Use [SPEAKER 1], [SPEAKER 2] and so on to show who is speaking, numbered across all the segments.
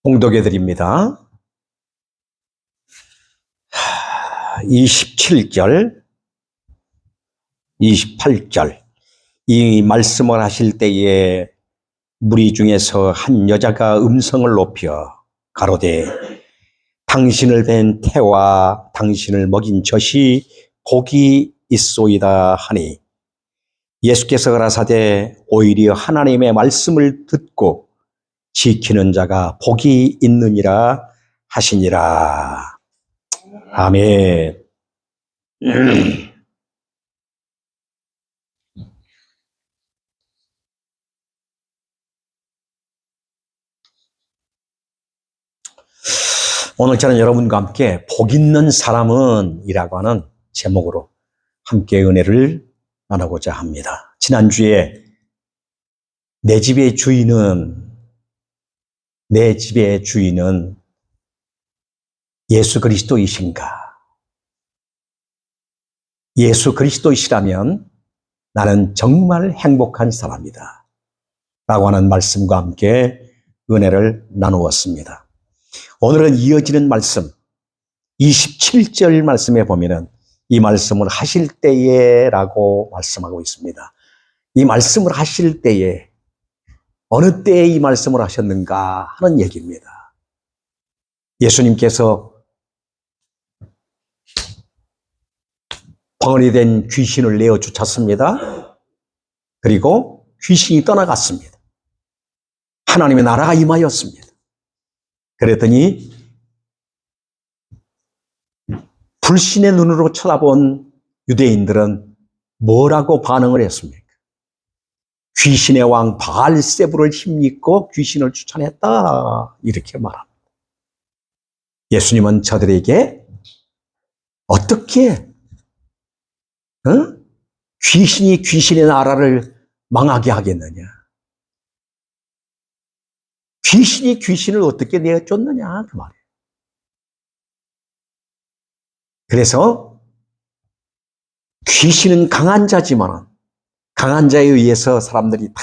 [SPEAKER 1] 봉독해 드립니다. 27절, 28절 이 말씀을 하실 때에 무리 중에서 한 여자가 음성을 높여 가로되 당신을 뵌 태와 당신을 먹인 젖이 복이 있소이다 하니 예수께서 가라사대 오히려 하나님의 말씀을 듣고 지키는 자가 복이 있느니라 하시니라. 아멘. 오늘 저는 여러분과 함께 복 있는 사람은 이라고 하는 제목으로 함께 은혜를 나누고자 합니다. 지난주에 내 집의 주인은 예수 그리스도이신가? 예수 그리스도이시라면 나는 정말 행복한 사람이다 라고 하는 말씀과 함께 은혜를 나누었습니다. 오늘은 이어지는 말씀 27절 말씀에 보면은 이 말씀을 하실 때에 라고 말씀하고 있습니다. 이 말씀을 하실 때에 어느 때에 이 말씀을 하셨는가 하는 얘기입니다. 예수님께서 벙어리 된 귀신을 내어 쫓았습니다. 그리고 귀신이 떠나갔습니다. 하나님의 나라가 임하였습니다. 그랬더니 불신의 눈으로 쳐다본 유대인들은 뭐라고 반응을 했습니까? 귀신의 왕 바알세불을 힘입고 귀신을 추천했다 이렇게 말합니다. 예수님은 저들에게 어떻게 귀신이 귀신의 나라를 망하게 하겠느냐? 귀신이 귀신을 어떻게 내쫓느냐 그 말이에요. 그래서 귀신은 강한 자지만 강한 자에 의해서 사람들이 다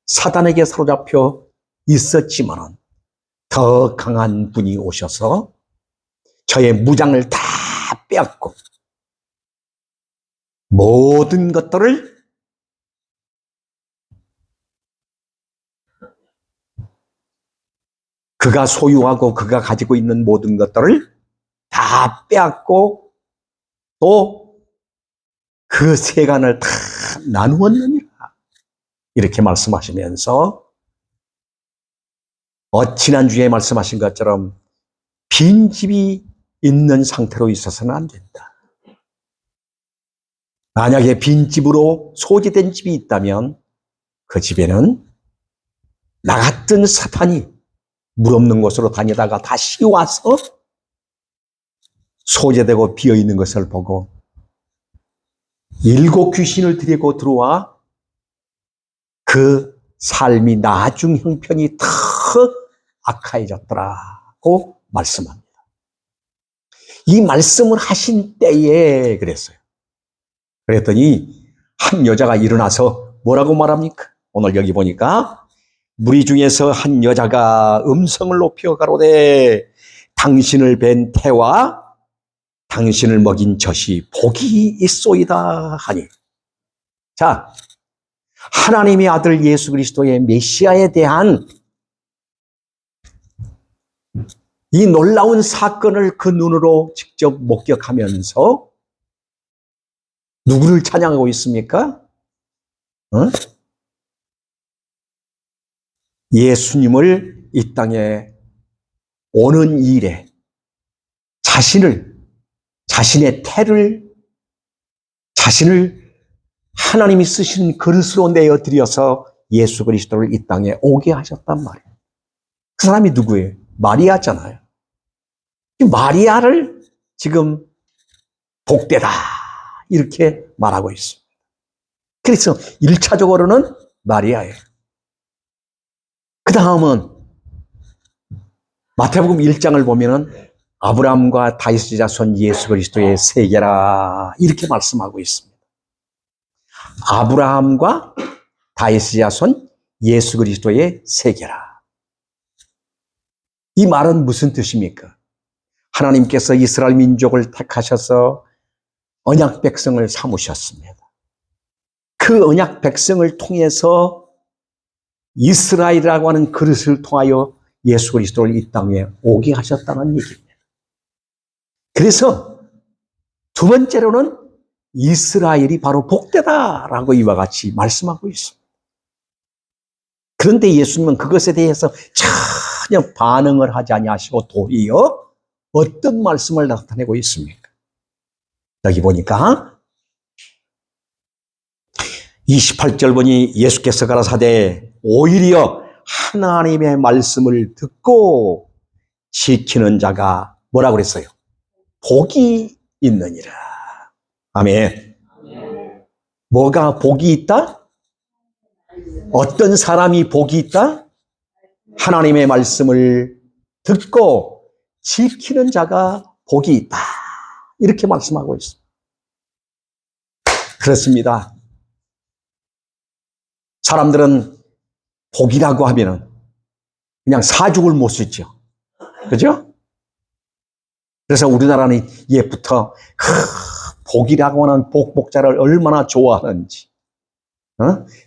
[SPEAKER 1] 사단에게 사로잡혀 있었지만 더 강한 분이 오셔서 저의 무장을 다 빼앗고 모든 것들을 그가 소유하고 그가 가지고 있는 모든 것들을 다 빼앗고 또 그 세간을 다 나누었느니라 이렇게 말씀하시면서 지난주에 말씀하신 것처럼 빈집이 있는 상태로 있어서는 안 된다. 만약에 빈집으로 소지된 집이 있다면 그 집에는 나 같은 사탄이 물 없는 곳으로 다니다가 다시 와서 소재되고 비어있는 것을 보고 7 귀신을 데리고 들어와 그 삶이 나중 형편이 더 악화해졌더라고 말씀합니다. 이 말씀을 하신 때에 그랬어요. 그랬더니 한 여자가 일어나서 뭐라고 말합니까? 오늘 여기 보니까 무리 중에서 한 여자가 음성을 높여 가로되 당신을 뵌 태와 당신을 먹인 젖이 복이 있소이다 하니. 자, 하나님의 아들 예수 그리스도의 메시아에 대한 이 놀라운 사건을 그 눈으로 직접 목격하면서 누구를 찬양하고 있습니까? 예수님을 이 땅에 오는 일에 자신의 자신을 하나님이 쓰신 그릇으로 내어드려서 예수 그리스도를 이 땅에 오게 하셨단 말이에요. 그 사람이 누구예요? 마리아잖아요. 이 마리아를 지금 복되다 이렇게 말하고 있습니다. 그래서 1차적으로는 마리아예요. 그 다음은 마태복음 1장을 보면은 아브라함과 다윗의 자손 예수 그리스도의 세계라 이렇게 말씀하고 있습니다. 아브라함과 다윗의 자손 예수 그리스도의 세계라. 이 말은 무슨 뜻입니까? 하나님께서 이스라엘 민족을 택하셔서 언약 백성을 삼으셨습니다. 그 언약 백성을 통해서 이스라엘이라고 하는 그릇을 통하여 예수 그리스도를 이 땅에 오게 하셨다는 얘기입니다. 그래서 두 번째로는 이스라엘이 바로 복되다라고 이와 같이 말씀하고 있습니다. 그런데 예수님은 그것에 대해서 전혀 반응을 하지 아니하시고 도리어 어떤 말씀을 나타내고 있습니까? 여기 보니까 28절 보니 예수께서 가라사대 오히려 하나님의 말씀을 듣고 지키는 자가 뭐라고 그랬어요? 복이 있느니라. 아멘. 뭐가 복이 있다? 어떤 사람이 복이 있다? 하나님의 말씀을 듣고 지키는 자가 복이 있다. 이렇게 말씀하고 있습니다. 그렇습니다. 사람들은 복이라고 하면은 그냥 사죽을 못 쓰죠. 그죠? 그래서 우리나라는 예부터 복이라고 하는 복복자를 얼마나 좋아하는지.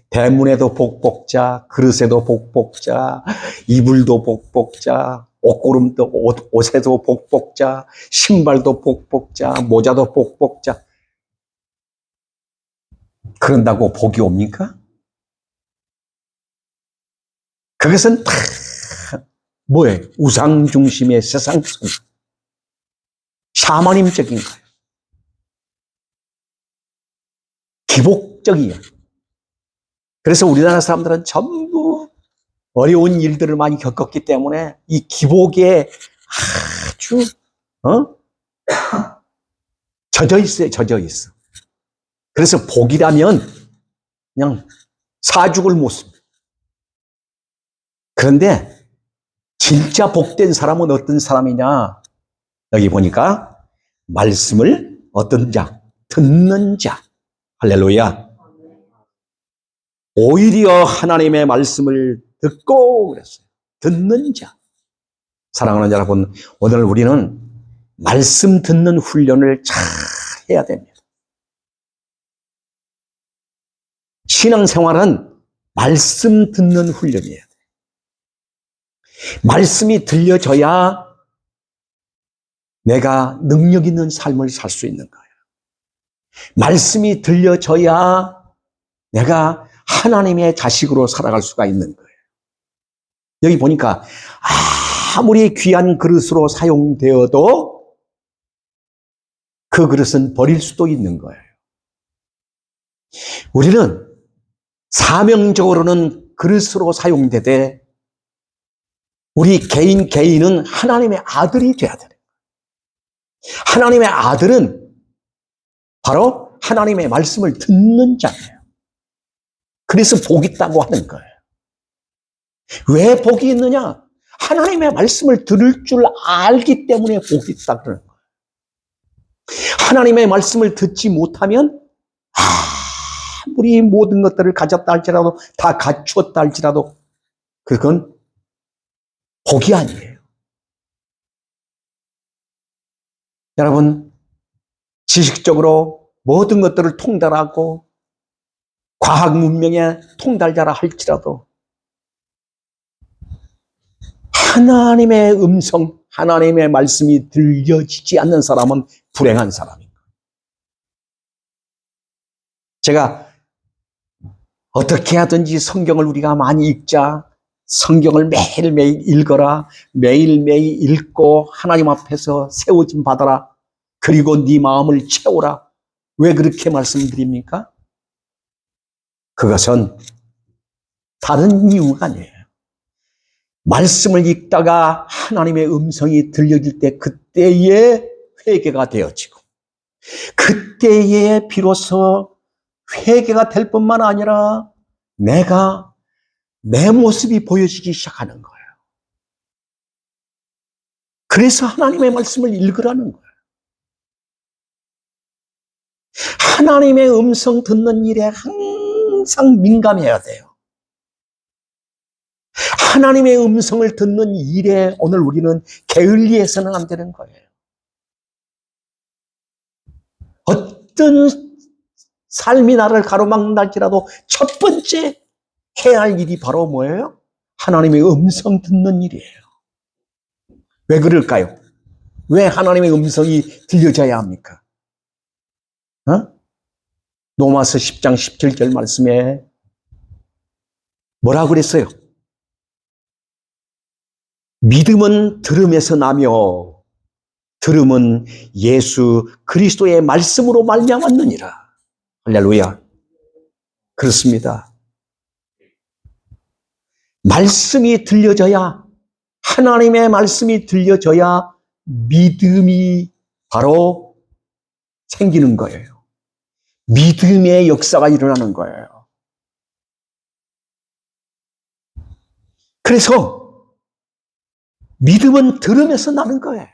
[SPEAKER 1] 대문에도 복복자, 그릇에도 복복자, 이불도 복복자, 옷고름도 옷에도 복복자, 신발도 복복자, 모자도 복복자. 그런다고 복이 옵니까? 그것은 다 뭐예요? 우상 중심의 세상성, 샤머님적인 거예요. 기복적이에요. 그래서 우리나라 사람들은 전부 어려운 일들을 많이 겪었기 때문에 이 기복에 아주 젖어 있어요. 젖어 있어. 그래서 복이라면 그냥 사죽을 못 씁니다. 그런데 진짜 복된 사람은 어떤 사람이냐? 여기 보니까 말씀을 어떤 자? 듣는 자. 할렐루야. 오히려 하나님의 말씀을 듣고 그랬어요. 듣는 자. 사랑하는 여러분, 오늘 우리는 말씀 듣는 훈련을 잘 해야 됩니다. 신앙생활은 말씀 듣는 훈련이에요. 말씀이 들려져야 내가 능력 있는 삶을 살 수 있는 거예요. 말씀이 들려져야 내가 하나님의 자식으로 살아갈 수가 있는 거예요. 여기 보니까 아무리 귀한 그릇으로 사용되어도 그 그릇은 버릴 수도 있는 거예요. 우리는 사명적으로는 그릇으로 사용되되 우리 개인은 하나님의 아들이 돼야 돼요. 하나님의 아들은 바로 하나님의 말씀을 듣는 자예요. 그래서 복이 있다고 하는 거예요. 왜 복이 있느냐? 하나님의 말씀을 들을 줄 알기 때문에 복이 있다 그러는 거예요. 하나님의 말씀을 듣지 못하면 아무리 모든 것들을 가졌다 할지라도 다 갖추었다 할지라도 그건 복이 아니에요. 여러분, 지식적으로 모든 것들을 통달하고 과학 문명의 통달자라 할지라도 하나님의 음성, 하나님의 말씀이 들려지지 않는 사람은 불행한 사람입니다. 제가 어떻게 하든지 성경을 우리가 많이 읽자, 성경을 매일매일 읽어라, 매일매일 읽고 하나님 앞에서 세워짐 받아라, 그리고 네 마음을 채워라. 왜 그렇게 말씀드립니까? 그것은 다른 이유가 아니에요. 말씀을 읽다가 하나님의 음성이 들려질 때 그때에 회개가 되어지고 그때에 비로소 회개가 될 뿐만 아니라 내 모습이 보여지기 시작하는 거예요. 그래서 하나님의 말씀을 읽으라는 거예요. 하나님의 음성 듣는 일에 항상 민감해야 돼요. 하나님의 음성을 듣는 일에 오늘 우리는 게을리해서는 안 되는 거예요. 어떤 삶이 나를 가로막날지라도 첫 번째 해야 할 일이 바로 뭐예요? 하나님의 음성 듣는 일이에요. 왜 그럴까요? 왜 하나님의 음성이 들려져야 합니까? 로마서 10장 17절 말씀에 뭐라고 그랬어요? 믿음은 들음에서 나며 들음은 예수 그리스도의 말씀으로 말미암았느니라. 할렐루야. 그렇습니다. 말씀이 들려져야, 하나님의 말씀이 들려져야 믿음이 바로 생기는 거예요. 믿음의 역사가 일어나는 거예요. 그래서 믿음은 들음에서 나는 거예요.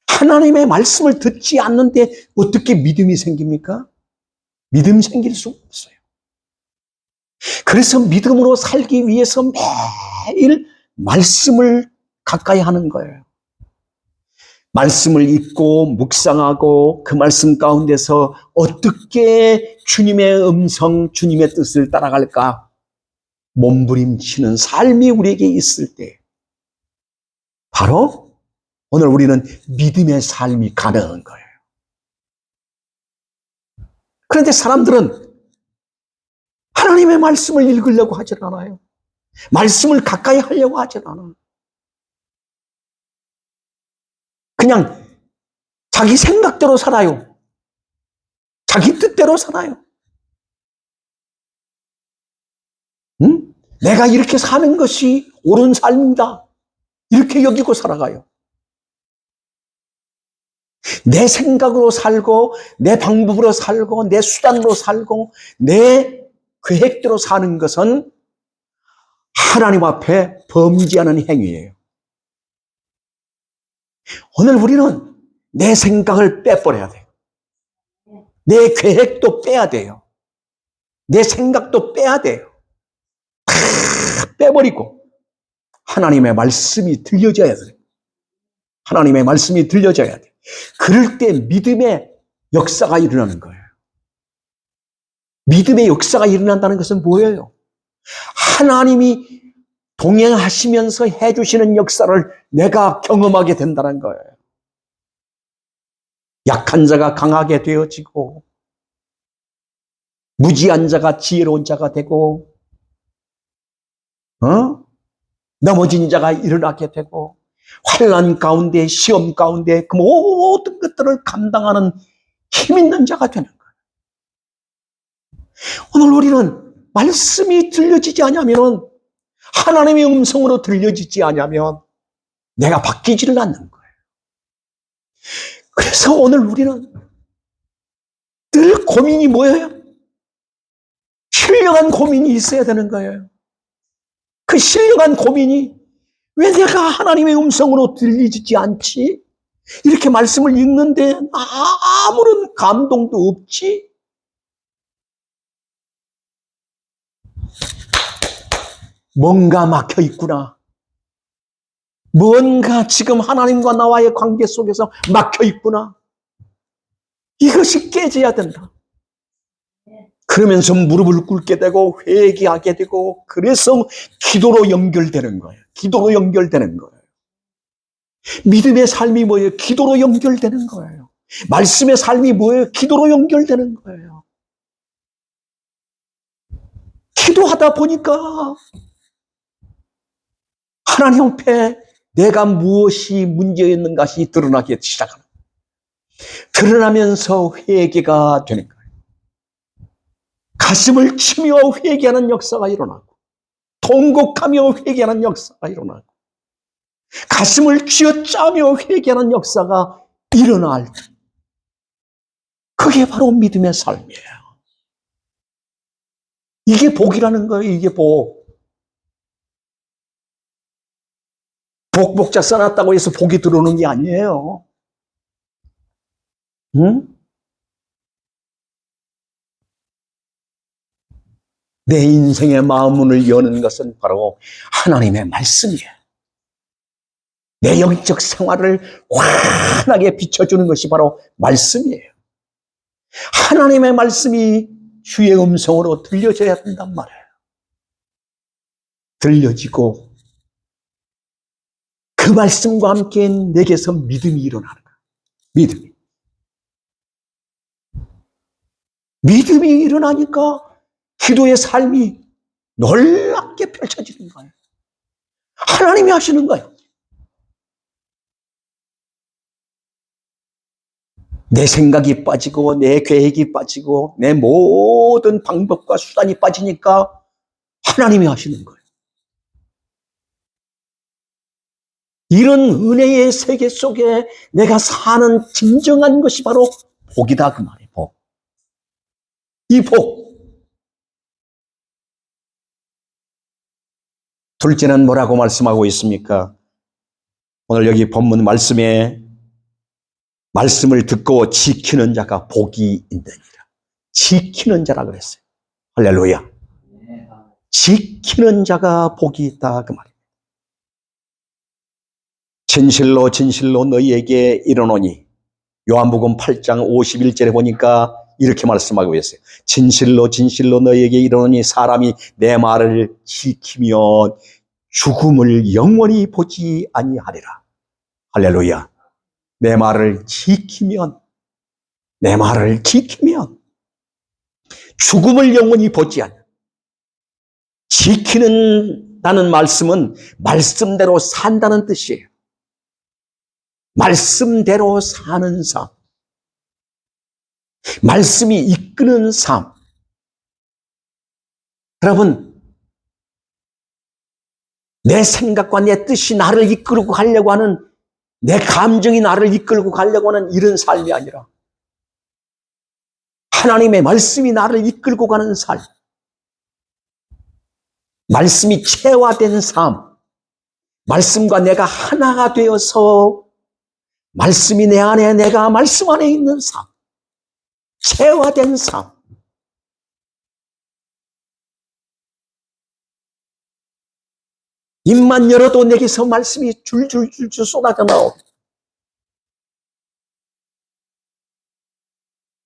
[SPEAKER 1] 하나님의 말씀을 듣지 않는데 어떻게 믿음이 생깁니까? 믿음 생길 수 없어요. 그래서 믿음으로 살기 위해서 매일 말씀을 가까이 하는 거예요. 말씀을 읽고 묵상하고 그 말씀 가운데서 어떻게 주님의 음성, 주님의 뜻을 따라갈까 몸부림치는 삶이 우리에게 있을 때 바로 오늘 우리는 믿음의 삶이 가능한 거예요. 그런데 사람들은 하나님의 말씀을 읽으려고 하지 않아요. 말씀을 가까이 하려고 하지 않아요. 그냥 자기 생각대로 살아요. 자기 뜻대로 살아요. 응? 내가 이렇게 사는 것이 옳은 삶이다. 이렇게 여기고 살아가요. 내 생각으로 살고 내 방법으로 살고 내 수단으로 살고 내 계획대로 사는 것은 하나님 앞에 범죄하는 행위예요. 오늘 우리는 내 생각을 빼버려야 돼요. 내 계획도 빼야 돼요. 내 생각도 빼야 돼요. 다 빼버리고 하나님의 말씀이 들려져야 돼요. 하나님의 말씀이 들려져야 돼요. 그럴 때 믿음의 역사가 일어나는 거예요. 믿음의 역사가 일어난다는 것은 뭐예요? 하나님이 동행하시면서 해주시는 역사를 내가 경험하게 된다는 거예요. 약한 자가 강하게 되어지고 무지한 자가 지혜로운 자가 되고 넘어진 자가 일어나게 되고 환난 가운데 시험 가운데 그 모든 것들을 감당하는 힘 있는 자가 되는 거예요. 오늘 우리는 말씀이 들려지지 않으면 하나님의 음성으로 들려지지 않으면 내가 바뀌지를 않는 거예요. 그래서 오늘 우리는 늘 고민이 뭐예요? 신령한 고민이 있어야 되는 거예요. 그 신령한 고민이 왜 내가 하나님의 음성으로 들리지 않지? 이렇게 말씀을 읽는데 아무런 감동도 없지? 뭔가 막혀 있구나. 뭔가 지금 하나님과 나와의 관계 속에서 막혀 있구나. 이것이 깨져야 된다. 그러면서 무릎을 꿇게 되고 회개하게 되고 그래서 기도로 연결되는 거예요. 기도로 연결되는 거예요. 믿음의 삶이 뭐예요? 기도로 연결되는 거예요. 말씀의 삶이 뭐예요? 기도로 연결되는 거예요. 기도하다 보니까 하나님 앞에 내가 무엇이 문제였는가시 드러나기 시작합니다. 드러나면서 회개가 되는 거예요. 가슴을 치며 회개하는 역사가 일어나고 통곡하며 회개하는 역사가 일어나고 가슴을 쥐어짜며 회개하는 역사가 일어날 때 그게 바로 믿음의 삶이에요. 이게 복이라는 거예요. 이게 복. 복자 써놨다고 해서 복이 들어오는 게 아니에요. 응? 내 인생의 마음문을 여는 것은 바로 하나님의 말씀이에요. 내 영적 생활을 환하게 비춰주는 것이 바로 말씀이에요. 하나님의 말씀이 주의 음성으로 들려져야 된단 말이에요. 들려지고 그 말씀과 함께 내게서 믿음이 일어나는 거예요. 믿음이 일어나니까 기도의 삶이 놀랍게 펼쳐지는 거예요. 하나님이 하시는 거예요. 내 생각이 빠지고 내 계획이 빠지고 내 모든 방법과 수단이 빠지니까 하나님이 하시는 거예요. 이런 은혜의 세계 속에 내가 사는 진정한 것이 바로 복이다 그 말이에요. 복. 이 복. 둘째는 뭐라고 말씀하고 있습니까? 오늘 여기 본문 말씀에 말씀을 듣고 지키는 자가 복이 있느니라. 지키는 자라 그랬어요. 할렐루야. 지키는 자가 복이 있다 그 말이에요. 진실로 진실로 너희에게 이르노니, 요한복음 8장 51절에 보니까 이렇게 말씀하고 있어요. 진실로 진실로 너희에게 이르노니 사람이 내 말을 지키면 죽음을 영원히 보지 아니하리라. 할렐루야. 내 말을 지키면 죽음을 영원히 보지 않아. 지키는다는 말씀은 말씀대로 산다는 뜻이에요. 말씀대로 사는 삶. 말씀이 이끄는 삶. 여러분, 내 생각과 내 뜻이 나를 이끌고 가려고 하는, 내 감정이 나를 이끌고 가려고 하는 이런 삶이 아니라 하나님의 말씀이 나를 이끌고 가는 삶. 말씀이 체화된 삶. 말씀과 내가 하나가 되어서 말씀이 내 안에, 내가 말씀 안에 있는 삶. 체화된 삶. 입만 열어도 내게서 말씀이 줄줄줄줄 쏟아져 나오고,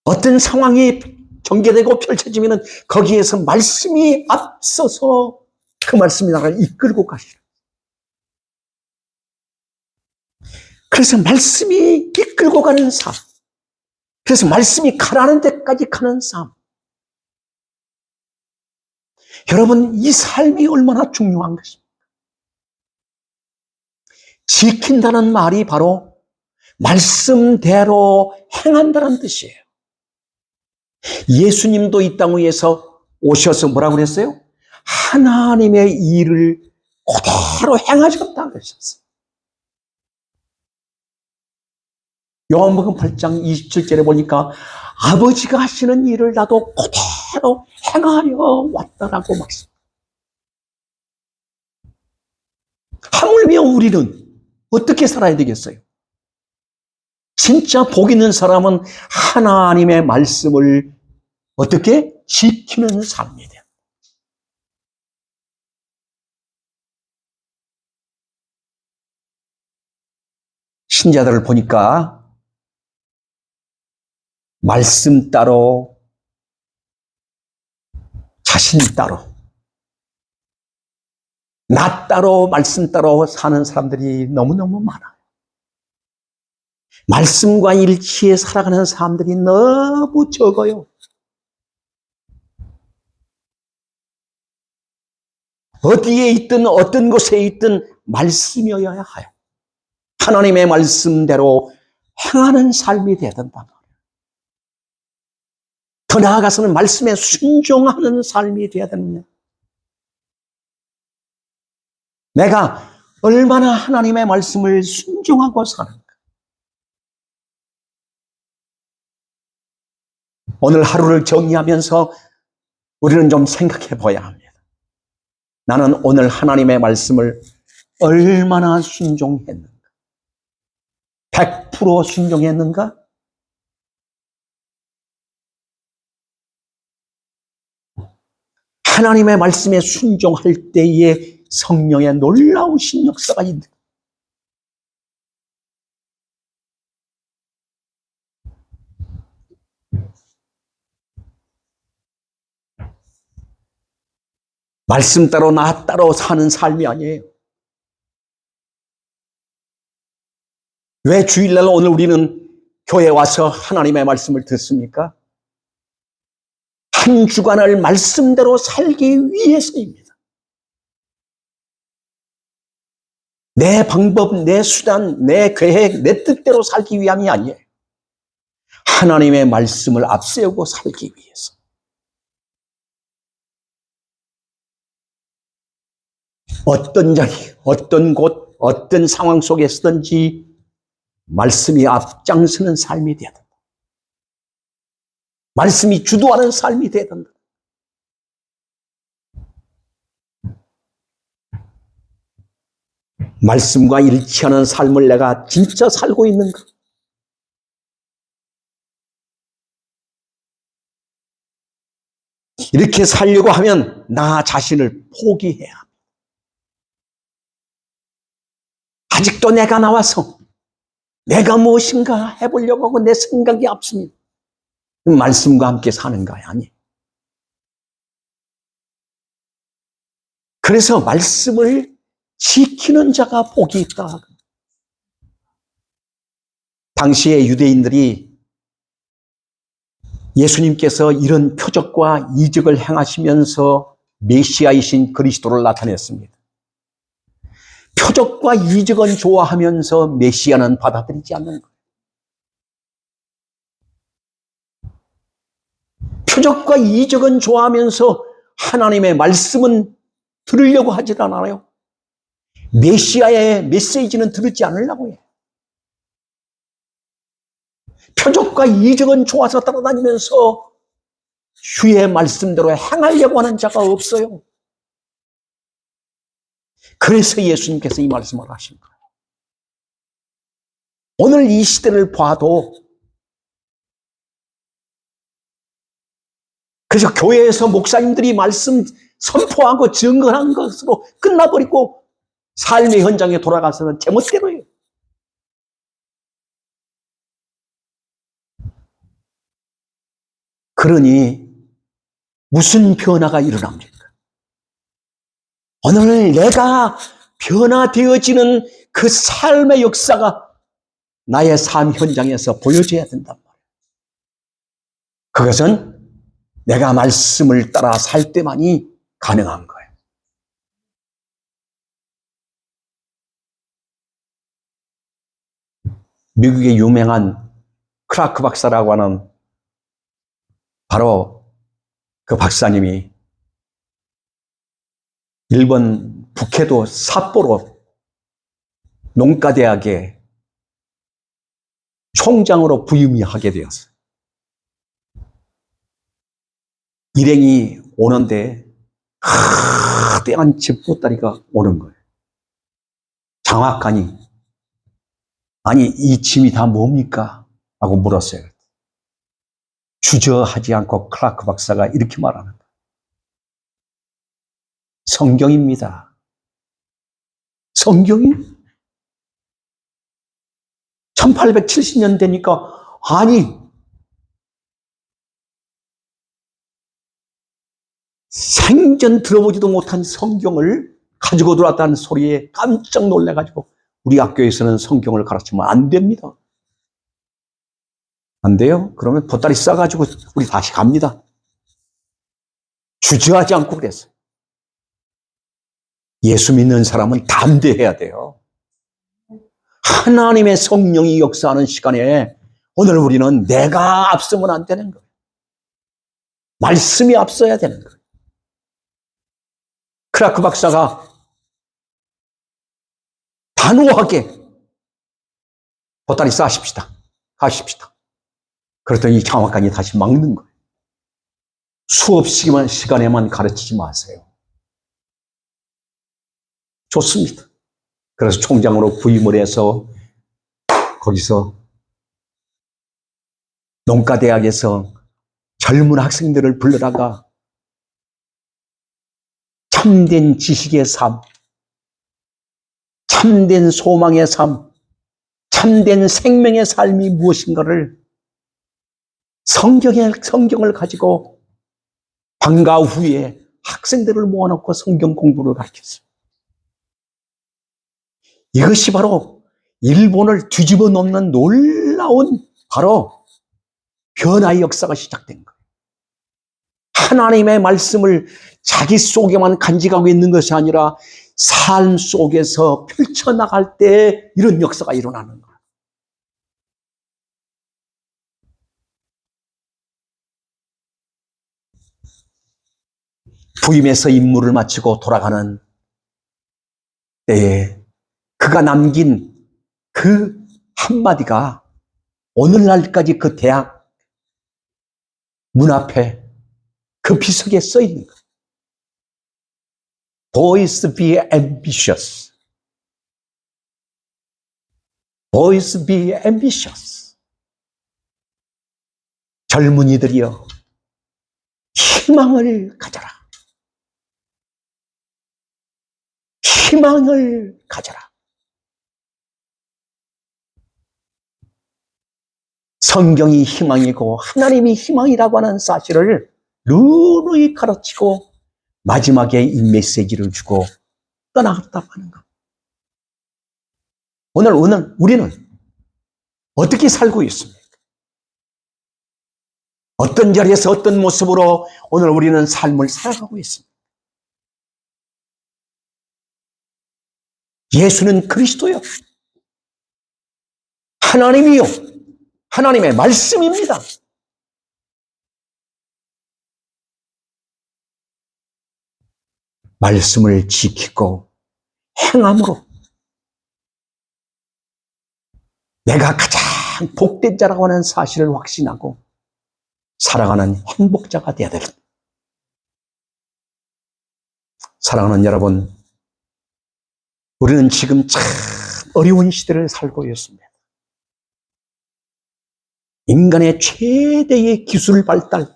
[SPEAKER 1] 어떤 상황이 전개되고 펼쳐지면 거기에서 말씀이 앞서서 그 말씀이 나를 이끌고 가시라. 그래서 말씀이 이끌고 가는 삶. 그래서 말씀이 가라는 데까지 가는 삶. 여러분, 이 삶이 얼마나 중요한 것입니까? 지킨다는 말이 바로 말씀대로 행한다는 뜻이에요. 예수님도 이 땅 위에서 오셔서 뭐라고 그랬어요? 하나님의 일을 그대로 행하셨다고 그러셨어요. 요한복음 8장 27절에 보니까 아버지가 하시는 일을 나도 그대로 행하려 왔다라고 말씀. 하물며 우리는 어떻게 살아야 되겠어요? 진짜 복 있는 사람은 하나님의 말씀을 어떻게 지키는 삶이 돼요. 신자들을 보니까 말씀 따로, 자신 따로, 나 따로, 말씀 따로 사는 사람들이 너무너무 많아요. 말씀과 일치해 살아가는 사람들이 너무 적어요. 어디에 있든 어떤 곳에 있든 말씀이어야 해요. 하나님의 말씀대로 행하는 삶이 되야 된다. 더 나아가서는 말씀에 순종하는 삶이 되어야 됩니다. 내가 얼마나 하나님의 말씀을 순종하고 사는가. 오늘 하루를 정리하면서 우리는 좀 생각해 봐야 합니다. 나는 오늘 하나님의 말씀을 얼마나 순종했는가? 100% 순종했는가? 하나님의 말씀에 순종할 때에 성령의 놀라우신 역사가 있는 거예요. 말씀 따로 나 따로 사는 삶이 아니에요. 왜 주일날 오늘 우리는 교회에 와서 하나님의 말씀을 듣습니까? 한 주간을 말씀대로 살기 위해서입니다. 내 방법, 내 수단, 내 계획, 내 뜻대로 살기 위함이 아니에요. 하나님의 말씀을 앞세우고 살기 위해서. 어떤 자리, 어떤 곳, 어떤 상황 속에서든지 말씀이 앞장서는 삶이 되어야 된다. 말씀이 주도하는 삶이 되어야 된다. 말씀과 일치하는 삶을 내가 진짜 살고 있는가? 이렇게 살려고 하면 나 자신을 포기해야 합니다. 아직도 내가 나와서 내가 무엇인가 해보려고 하고 내 생각이 앞섭니다. 말씀과 함께 사는 거야, 아니. 그래서 말씀을 지키는 자가 복이 있다. 당시에 유대인들이 예수님께서 이런 표적과 이적을 행하시면서 메시아이신 그리스도를 나타냈습니다. 표적과 이적은 좋아하면서 메시아는 받아들이지 않는 거예요. 표적과 이적은 좋아하면서 하나님의 말씀은 들으려고 하질 않아요. 메시아의 메시지는 들지 않으려고 해요. 표적과 이적은 좋아서 따라다니면서 주의 말씀대로 행하려고 하는 자가 없어요. 그래서 예수님께서 이 말씀을 하신 거예요. 오늘 이 시대를 봐도, 그래서 교회에서 목사님들이 말씀 선포하고 증거한 것으로 끝나버리고 삶의 현장에 돌아가서는 제멋대로예요. 그러니 무슨 변화가 일어납니까? 오늘 내가 변화되어지는 그 삶의 역사가 나의 삶 현장에서 보여져야 된단 말이에요. 그것은 내가 말씀을 따라 살 때만이 가능한 거예요. 미국의 유명한 크라크 박사라고 하는 바로 그 박사님이 일본 북해도 삿포로 농가대학에 총장으로 부임이 하게 되었어요. 일행이 오는데 하대한 집보따리가 오는 거예요. 장악하니 아니 이 짐이 다 뭡니까? 하고 물었어요. 주저하지 않고 클라크 박사가 이렇게 말하는 거예요. 성경입니다. 성경이? 1870년 되니까 아니 생전 들어보지도 못한 성경을 가지고 들어왔다는 소리에 깜짝 놀래가지고 우리 학교에서는 성경을 가르치면 안 됩니다. 안 돼요? 그러면 보따리 싸가지고 우리 다시 갑니다. 주저하지 않고 그랬어요. 예수 믿는 사람은 담대해야 돼요. 하나님의 성령이 역사하는 시간에 오늘 우리는 내가 앞서면 안 되는 거예요. 말씀이 앞서야 되는 거예요. 크라크 박사가 단호하게 보따리 싸십시다. 가십시다. 그랬더니 장학관이 다시 막는 거예요. 수업 시간에만 가르치지 마세요. 좋습니다. 그래서 총장으로 부임을 해서 거기서 농가대학에서 젊은 학생들을 불러다가 참된 지식의 삶, 참된 소망의 삶, 참된 생명의 삶이 무엇인가를 성경을 가지고 방과 후에 학생들을 모아놓고 성경 공부를 가르쳤어요. 이것이 바로 일본을 뒤집어 놓는 놀라운 바로 변화의 역사가 시작된 거예요. 하나님의 말씀을 자기 속에만 간직하고 있는 것이 아니라 삶 속에서 펼쳐나갈 때 이런 역사가 일어나는 거예요. 부임해서 임무를 마치고 돌아가는 때에 그가 남긴 그 한마디가 오늘날까지 그 대학 문 앞에 그 비석에 써 있는 거예요. Boys be ambitious. Boys be ambitious. 젊은이들이여, 희망을 가져라. 희망을 가져라. 성경이 희망이고 하나님이 희망이라고 하는 사실을 누누이 가르치고 마지막에 이 메시지를 주고 떠나갔다고 하는 것. 오늘 우리는 어떻게 살고 있습니까? 어떤 자리에서 어떤 모습으로 오늘 우리는 삶을 살아가고 있습니다. 예수는 그리스도요, 하나님이요, 하나님의 말씀입니다. 말씀을 지키고 행함으로 내가 가장 복된 자라고 하는 사실을 확신하고 살아가는 행복자가 되어야 됩니다. 사랑하는 여러분, 우리는 지금 참 어려운 시대를 살고 있습니다. 인간의 최대의 기술 발달,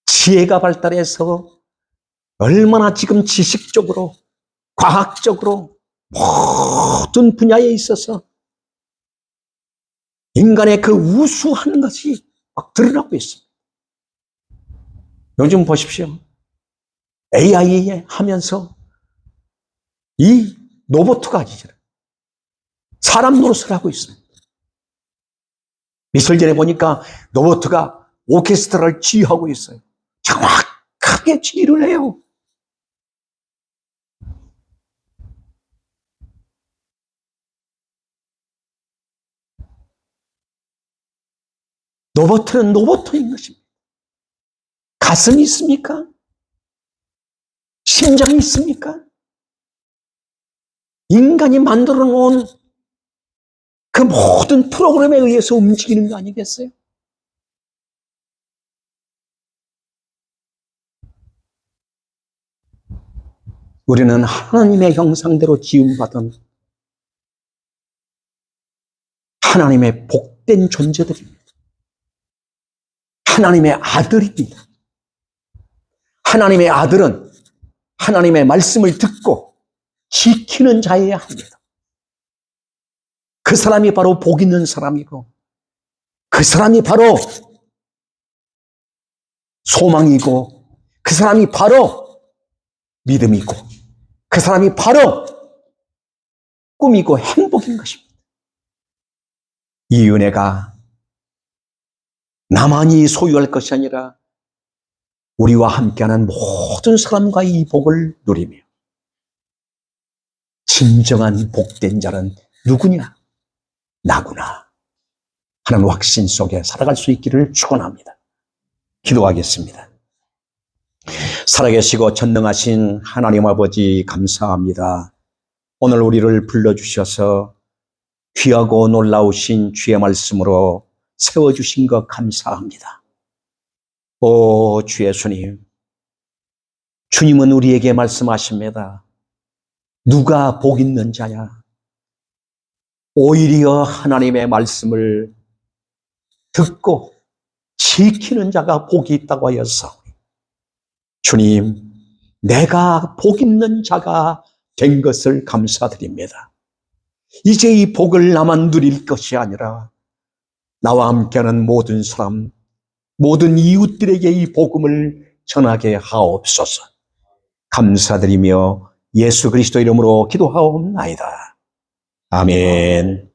[SPEAKER 1] 지혜가 발달해서 얼마나 지금 지식적으로, 과학적으로 모든 분야에 있어서 인간의 그 우수한 것이 막 드러나고 있습니다. 요즘 보십시오. AI 하면서 이 로봇가 사람 노릇을 하고 있습니다. 이틀 전에 보니까 로봇가 오케스트라를 지휘하고 있어요. 정확하게 지휘를 해요. 로봇은 로봇인 것입니다. 가슴이 있습니까? 심장이 있습니까? 인간이 만들어 놓은 그 모든 프로그램에 의해서 움직이는 거 아니겠어요? 우리는 하나님의 형상대로 지음받은 하나님의 복된 존재들입니다. 하나님의 아들입니다. 하나님의 아들은 하나님의 말씀을 듣고 지키는 자여야 합니다. 그 사람이 바로 복 있는 사람이고, 그 사람이 바로 소망이고, 그 사람이 바로 믿음이고, 그 사람이 바로 꿈이고 행복인 것입니다. 이 은혜가 나만이 소유할 것이 아니라 우리와 함께하는 모든 사람과 이 복을 누리며 진정한 복된 자는 누구냐? 나구나 하는 확신 속에 살아갈 수 있기를 축원합니다. 기도하겠습니다. 살아계시고 전능하신 하나님 아버지, 감사합니다. 오늘 우리를 불러주셔서 귀하고 놀라우신 주의 말씀으로 세워주신 것 감사합니다. 오 주 예수님, 주님은 우리에게 말씀하십니다. 누가 복 있는 자냐? 오히려 하나님의 말씀을 듣고 지키는 자가 복이 있다고 하였사오니, 주님, 내가 복 있는 자가 된 것을 감사드립니다. 이제 이 복을 나만 누릴 것이 아니라 나와 함께하는 모든 사람, 모든 이웃들에게 이 복음을 전하게 하옵소서. 감사드리며 예수 그리스도 이름으로 기도하옵나이다. 아멘.